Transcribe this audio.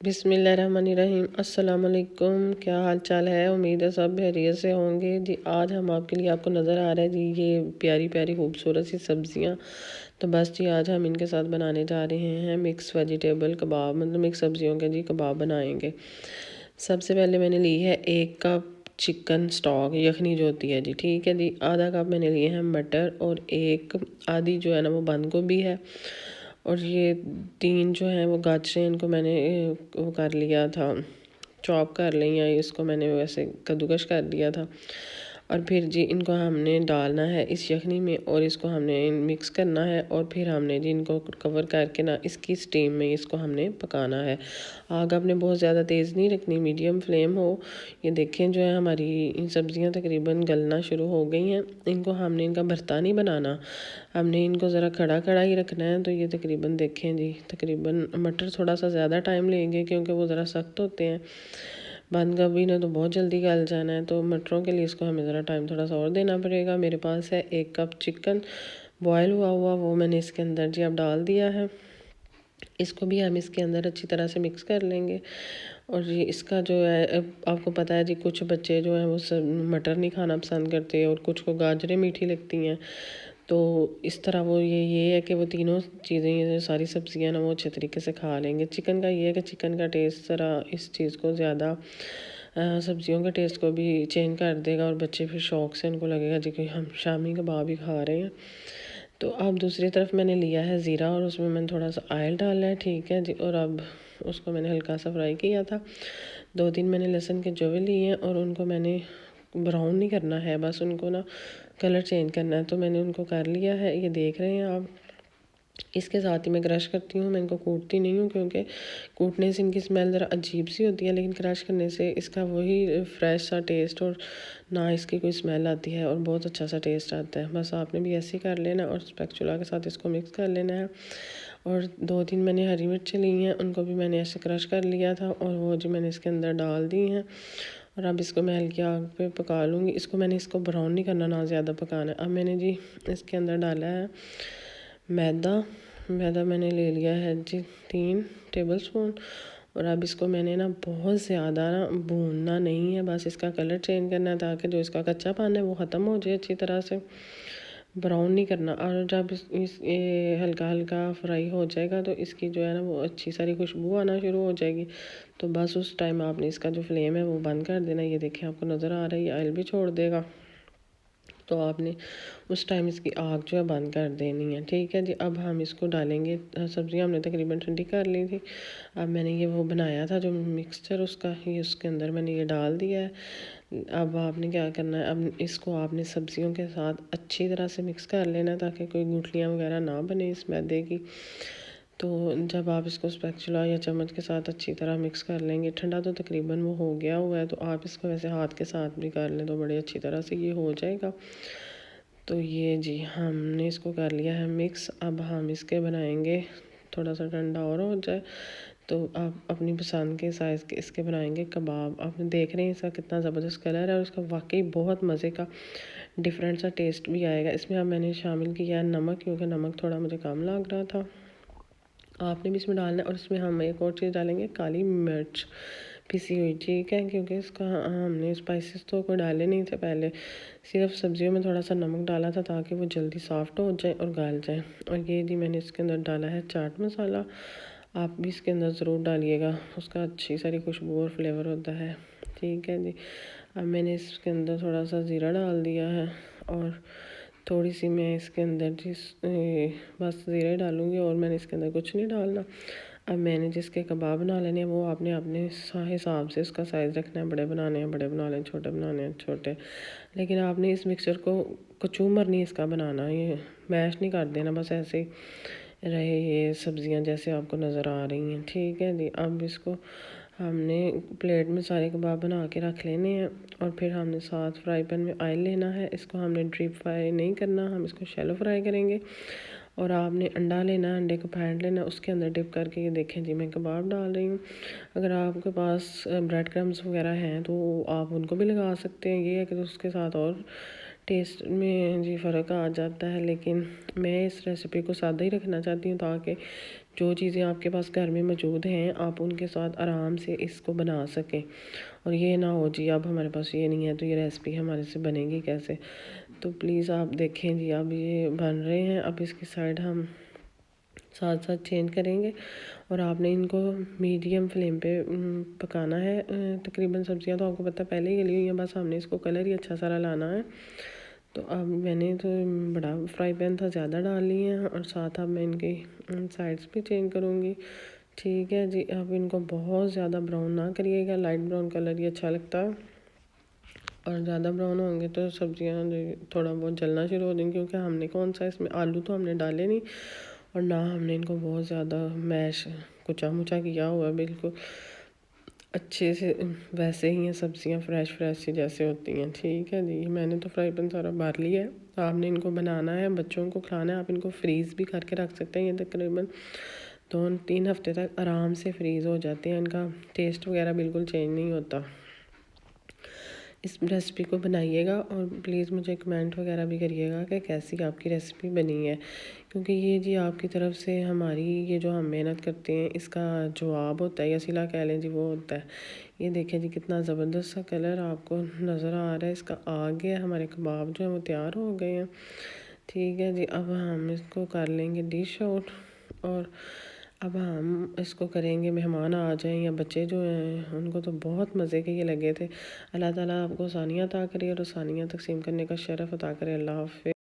बिस्मिल्लाहिर्रहमानिर्रहीम। अस्सलाम वालेकुम। क्या हाल चाल है? उम्मीद है सब खैरियत से होंगे जी। आज हम आपके लिए आपको नज़र आ रहा है जी ये प्यारी प्यारी खूबसूरत सी सब्जियां। तो बस जी आज हम इनके साथ बनाने जा रहे हैं मिक्स वेजिटेबल कबाब, मतलब मिक्स सब्जियों के जी कबाब बनाएंगे। सबसे पहले मैंने ली है 1 कप चिकन स्टॉक, यखनी जो होती है जी, ठीक है जी। आधा कप मैंने लिए हैं मटर और एक आधी जो है ना वो बंद गोभी है। और ये 3 जो हैं वो गाजरें, इनको मैंने वो कर लिया था, चॉप कर लिया। इसको मैंने वैसे कद्दूकश कर दिया था। और फिर जी इनको हमने डालना है इस यखनी में और इसको हमने मिक्स करना है। और फिर हमने जी इनको कवर करके ना इसकी स्टीम में इसको हमने पकाना है। आग आपने बहुत ज़्यादा तेज़ नहीं रखनी, मीडियम फ्लेम हो। ये देखें जो है हमारी इन सब्जियां तकरीबन गलना शुरू हो गई हैं। इनको हमने इनका भरता नहीं बनाना, हमने इनको ज़रा खड़ा खड़ा ही रखना है। तो ये तकरीबन देखें जी, तकरीबन मटर थोड़ा सा ज़्यादा टाइम लेंगे क्योंकि वो ज़रा सख्त होते हैं। बंद गोभी ने तो बहुत जल्दी गल जाना है, तो मटरों के लिए इसको हमें ज़रा टाइम थोड़ा सा और देना पड़ेगा। मेरे पास है 1 कप चिकन बॉयल हुआ हुआ, वो मैंने इसके अंदर जी अब डाल दिया है। इसको भी हम इसके अंदर अच्छी तरह से मिक्स कर लेंगे। और ये इसका जो है आपको पता है जी, कुछ बच्चे जो हैं वो सब मटर नहीं खाना पसंद करते और कुछ को गाजरें मीठी लगती हैं। तो इस तरह वो ये है कि वो तीनों चीज़ें, ये सारी सब्जियां ना वो अच्छे तरीके से खा लेंगे। चिकन का ये है कि चिकन का टेस्ट ज़रा इस चीज़ को ज़्यादा सब्जियों के टेस्ट को भी चेंज कर देगा और बच्चे फिर शौक़ से उनको लगेगा जी कि हम शामी कबाब ही खा रहे हैं। तो अब दूसरी तरफ मैंने लिया है ज़ीरा और उसमें मैंने थोड़ा सा ऑयल डाला है, ठीक है जी। और अब उसको मैंने हल्का सा फ्राई किया था। 2-3 मैंने लहसुन के जवे लिए हैं और उनको मैंने ब्राउन नहीं करना है, बस उनको ना कलर चेंज करना है। तो मैंने उनको कर लिया है, ये देख रहे हैं आप। इसके साथ ही मैं क्रश करती हूँ, मैं इनको कूटती नहीं हूँ क्योंकि कूटने से इनकी स्मेल ज़रा अजीब सी होती है, लेकिन क्रश करने से इसका वही फ्रेश सा टेस्ट और ना इसकी कोई स्मेल आती है और बहुत अच्छा सा टेस्ट आता है। बस आपने भी ऐसे ही कर लेना और स्पैचुला के साथ इसको मिक्स कर लेना है। और 2-3 मैंने हरी मिर्च ली हैं, उनको भी मैंने ऐसे क्रश कर लिया था और वो जी मैंने इसके अंदर डाल दी हैं। और अब इसको मैं हल्की आग पे पका लूँगी। इसको ब्राउन नहीं करना, ना ज़्यादा पकाना है। अब मैंने जी इसके अंदर डाला है मैदा मैंने ले लिया है जी 3 टेबल स्पून। और अब इसको मैंने ना बहुत ज़्यादा ना भूनना नहीं है, बस इसका कलर चेंज करना है ताकि जो इसका कच्चापन है वो ख़त्म हो जाए अच्छी तरह से। ब्राउन नहीं करना। और जब ये हल्का हल्का फ्राई हो जाएगा तो इसकी जो है ना वो अच्छी सारी खुशबू आना शुरू हो जाएगी। तो बस उस टाइम आपने इसका जो फ्लेम है वो बंद कर देना। ये देखिए आपको नज़र आ रही है, ऑयल भी छोड़ देगा। तो आपने उस टाइम इसकी आग जो है बंद कर देनी है, ठीक है जी। अब हम इसको डालेंगे, सब्जियां हमने तकरीबन ठंडी कर ली थी। अब मैंने ये वो बनाया था जो मिक्सचर उसका, ये उसके अंदर मैंने ये डाल दिया है। अब आपने क्या करना है, अब इसको आपने सब्जियों के साथ अच्छी तरह से मिक्स कर लेना ताकि कोई गुठलियाँ वगैरह ना बने इस मैदे की। तो जब आप इसको स्पैचुला या चम्मच के साथ अच्छी तरह मिक्स कर लेंगे, ठंडा तो तकरीबन वो हो गया हुआ है, तो आप इसको वैसे हाथ के साथ भी कर लें तो बड़ी अच्छी तरह से ये हो जाएगा। तो ये जी हमने इसको कर लिया है मिक्स। अब हम इसके बनाएंगे, थोड़ा सा ठंडा और हो जाए तो आप अपनी पसंद के साइज़ के इसके बनाएंगे कबाब। आप देख रहे हैं इसका कितना ज़बरदस्त कलर है और इसका वाकई बहुत मज़े का डिफरेंट सा टेस्ट भी आएगा। इसमें अब मैंने शामिल किया है नमक, क्योंकि नमक थोड़ा मुझे कम लग रहा था। आपने भी इसमें डालना है। और इसमें हम एक और चीज़ डालेंगे, काली मिर्च पिसी हुई, ठीक है। क्योंकि इसका हमने स्पाइसेस तो कोई डाले नहीं थे पहले, सिर्फ सब्जियों में थोड़ा सा नमक डाला था ताकि वो जल्दी सॉफ्ट हो जाए और गल जाए। और ये जी मैंने इसके अंदर डाला है चाट मसाला, आप भी इसके अंदर ज़रूर डालिएगा, उसका अच्छी सारी खुशबू और फ्लेवर होता है, ठीक है जी। अब मैंने इसके अंदर थोड़ा सा ज़ीरा डाल दिया है और थोड़ी सी मैं इसके अंदर बस ज़ीरा डालूँगी और मैंने इसके अंदर कुछ नहीं डालना। अब मैंने जिसके कबाब बना लेने हैं वो आपने अपने हिसाब से उसका साइज़ रखना है, बड़े बनाने हैं बड़े बना लें, छोटे बनाने हैं छोटे। लेकिन आपने इस मिक्सचर को कचूमर नहीं इसका बनाना, ये मैश नहीं कर देना, बस ऐसे ही रहे ये सब्जियां जैसे आपको नज़र आ रही हैं, ठीक है जी। अब इसको हमने प्लेट में सारे कबाब बना के रख लेने हैं और फिर हमने साथ फ्राई पैन में ऑयल लेना है। इसको हमने डीप फ्राई नहीं करना, हम इसको शैलो फ्राई करेंगे। और आपने अंडा लेना है, अंडे को फेंट लेना, उसके अंदर डिप करके ये देखें जी मैं कबाब डाल रही हूँ। अगर आपके पास ब्रेड क्रम्स वगैरह हैं तो आप उनको भी लगा सकते हैं, ये है कि उसके साथ और टेस्ट में जी फ़र्क आ जाता है। लेकिन मैं इस रेसिपी को सादा ही रखना चाहती हूँ ताकि जो चीज़ें आपके पास घर में मौजूद हैं आप उनके साथ आराम से इसको बना सकें। और ये ना हो जी अब हमारे पास ये नहीं है तो ये रेसिपी हमारे से बनेगी कैसे। तो प्लीज़ आप देखें जी, अब ये बन रहे हैं, अब इसकी साइड हम साथ साथ चेंज करेंगे और आपने इनको मीडियम फ्लेम पे पकाना है। तकरीबन सब्जियां तो आपको पता पहले ही गली हुई हैं, बस हमने इसको कलर ही अच्छा सारा लाना है। तो अब मैंने तो बड़ा फ्राई पैन था, ज़्यादा डाल लिए हैं और साथ अब मैं इनकी साइड्स भी चेंज करूँगी। ठीक है जी, अब इनको बहुत ज़्यादा ब्राउन ना करिएगा, लाइट ब्राउन कलर ही अच्छा लगता है। और ज़्यादा ब्राउन होंगे तो सब्जियां थोड़ा बहुत जलना शुरू हो जाएंगी, क्योंकि हमने कौन सा इसमें आलू तो हमने डाले नहीं और ना हमने इनको बहुत ज़्यादा मैश कुचा मुचा किया हुआ, बिल्कुल अच्छे से वैसे ही हैं सब्जियां, फ्रेश फ्रेश सी जैसे होती हैं। ठीक है जी, मैंने तो फ्राई पैन सारा भर लिया है। आपने इनको बनाना है, बच्चों को खिलाना है, आप इनको फ्रीज़ भी करके रख सकते हैं। ये तकरीबन 2-3 हफ्ते तक आराम से फ्रीज़ हो जाते हैं, इनका टेस्ट वगैरह बिल्कुल चेंज नहीं होता। इस रेसिपी को बनाइएगा और प्लीज़ मुझे कमेंट वगैरह भी करिएगा कि कैसी आपकी रेसिपी बनी है, क्योंकि ये जी आपकी तरफ से हमारी ये जो हम मेहनत करते हैं इसका जवाब होता है, या सिला कह लें जी, वो होता है। ये देखें जी कितना ज़बरदस्त सा कलर आपको नज़र आ रहा है इसका आ गया। हमारे कबाब जो है वो तैयार हो गए हैं। ठीक है जी, अब हम इसको कर लेंगे डिश आउट और अब हम इसको करेंगे, मेहमान आ जाएं या बच्चे जो हैं उनको तो बहुत मज़े के ये लगे थे। अल्लाह ताला आपको आसानियाँ अता करे और आसानियाँ तकसीम करने का शरफ़ अता करे। अल्लाह हाफ़िज़।